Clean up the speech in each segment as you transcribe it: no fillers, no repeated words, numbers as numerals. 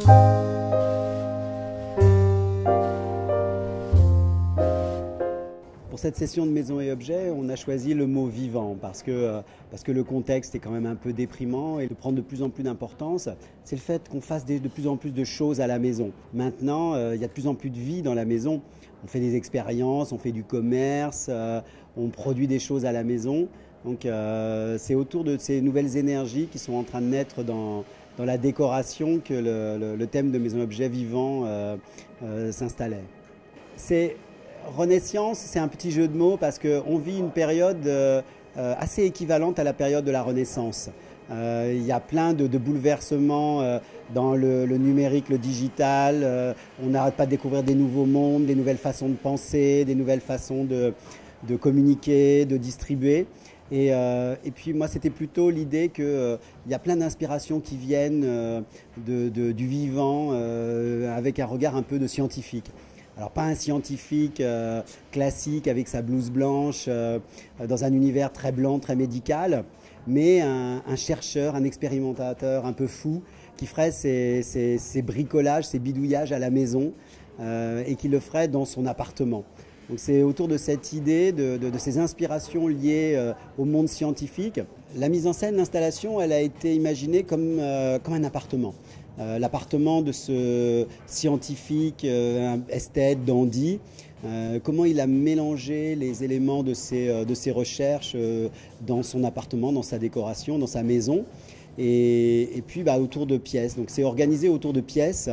Pour cette session de maisons et objets, on a choisi le mot vivant parce que le contexte est quand même un peu déprimant et de prendre de plus en plus d'importance, c'est le fait qu'on fasse de plus en plus de choses à la maison. Maintenant, il y a de plus en plus de vie dans la maison. On fait des expériences, on fait du commerce, on produit des choses à la maison. Donc c'est autour de ces nouvelles énergies qui sont en train de naître dans la décoration que le thème de maison et objets vivants s'installait. Renaissance, c'est un petit jeu de mots parce qu'on vit une période assez équivalente à la période de la Renaissance. Il y a plein de bouleversements dans le numérique, le digital. On n'arrête pas de découvrir des nouveaux mondes, des nouvelles façons de penser, des nouvelles façons de communiquer, de distribuer. Et puis moi, c'était plutôt l'idée qu'il y a plein d'inspirations qui viennent du vivant avec un regard un peu de scientifique. Alors pas un scientifique classique avec sa blouse blanche dans un univers très blanc, très médical, mais un chercheur, un expérimentateur un peu fou qui ferait ses bricolages, ses bidouillages à la maison et qui le ferait dans son appartement. Donc c'est autour de cette idée, de ces inspirations liées au monde scientifique. La mise en scène, l'installation, elle a été imaginée comme un appartement. L'appartement de ce scientifique esthète, dandy, comment il a mélangé les éléments de ses recherches dans son appartement, dans sa décoration, dans sa maison, et puis autour de pièces. Donc c'est organisé autour de pièces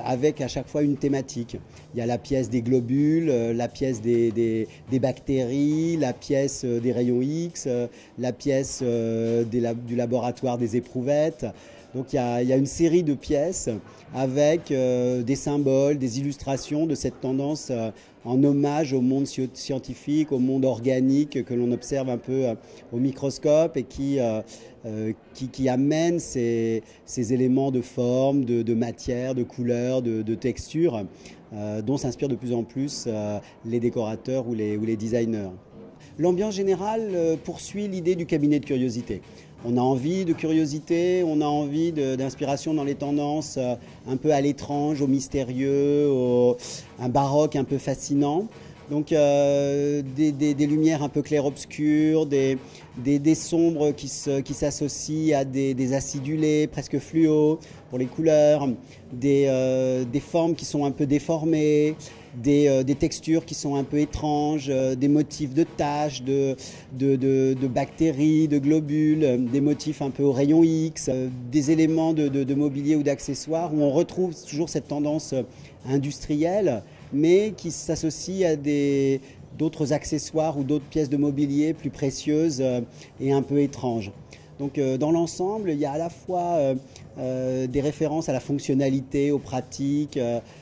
avec à chaque fois une thématique. Il y a la pièce des globules, la pièce des bactéries, la pièce des rayons X, la pièce du laboratoire des éprouvettes. Donc il y a une série de pièces avec des symboles, des illustrations de cette tendance en hommage au monde scientifique, au monde organique que l'on observe un peu au microscope et qui amène ces éléments de forme, de matière, de couleur, de texture dont s'inspirent de plus en plus les décorateurs ou les designers. L'ambiance générale poursuit l'idée du cabinet de curiosité. On a envie de curiosité, on a envie d'inspiration dans les tendances un peu à l'étrange, au mystérieux, un baroque un peu fascinant. Donc des lumières un peu clair-obscur, des sombres qui s'associent à des acidulés presque fluo pour les couleurs, des formes qui sont un peu déformées, des textures qui sont un peu étranges, des motifs de taches, de bactéries, de globules, des motifs un peu au rayon X, des éléments de mobilier ou d'accessoires où on retrouve toujours cette tendance industrielle, mais qui s'associe à d'autres accessoires ou d'autres pièces de mobilier plus précieuses et un peu étranges. Donc dans l'ensemble, il y a à la fois des références à la fonctionnalité, aux pratiques,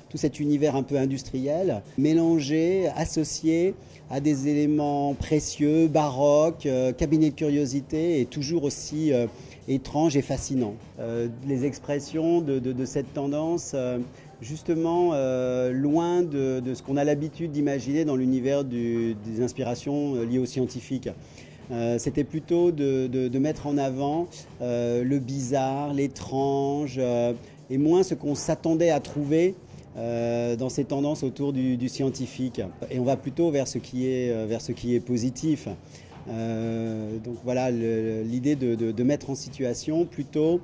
tout cet univers un peu industriel, mélangé, associé à des éléments précieux, baroques, cabinet de curiosité et toujours aussi étranges et fascinants. Les expressions de cette tendance, justement loin de ce qu'on a l'habitude d'imaginer dans l'univers des inspirations liées aux scientifiques. C'était plutôt de mettre en avant le bizarre, l'étrange, et moins ce qu'on s'attendait à trouver dans ces tendances autour du scientifique. Et on va plutôt vers ce qui est positif. Donc voilà, l'idée de mettre en situation plutôt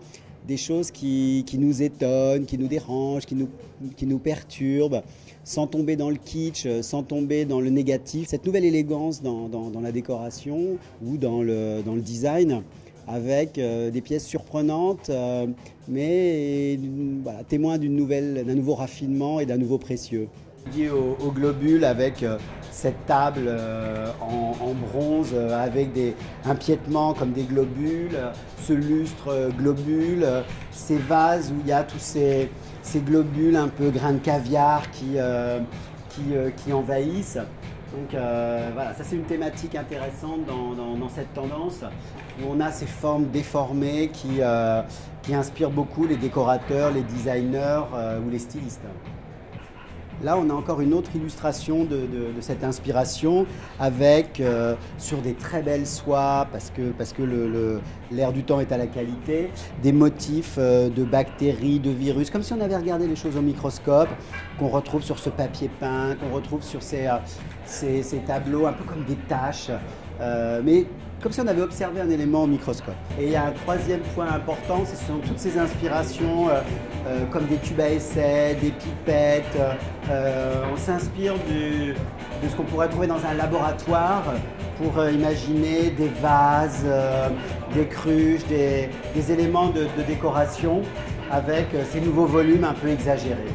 des choses qui nous étonnent, qui nous dérangent, qui nous perturbent, sans tomber dans le kitsch, sans tomber dans le négatif. Cette nouvelle élégance dans la décoration ou dans le design, avec des pièces surprenantes, mais voilà, témoins d'un nouveau raffinement et d'un nouveau précieux. Lié aux globules avec cette table en bronze avec un piétement comme des globules, ce lustre globule, ces vases où il y a tous ces globules un peu grains de caviar qui envahissent. Donc voilà, ça c'est une thématique intéressante dans cette tendance où on a ces formes déformées qui inspirent beaucoup les décorateurs, les designers ou les stylistes. Là, on a encore une autre illustration de cette inspiration avec, sur des très belles soies, parce que l'air du temps est à la qualité, des motifs de bactéries, de virus, comme si on avait regardé les choses au microscope, qu'on retrouve sur ce papier peint, qu'on retrouve sur ces tableaux, un peu comme des taches, mais comme si on avait observé un élément au microscope. Et il y a un troisième point important, ce sont toutes ces inspirations comme des tubes à essai, des pipettes. On s'inspire de ce qu'on pourrait trouver dans un laboratoire pour imaginer des vases, des cruches, des éléments de décoration avec ces nouveaux volumes un peu exagérés.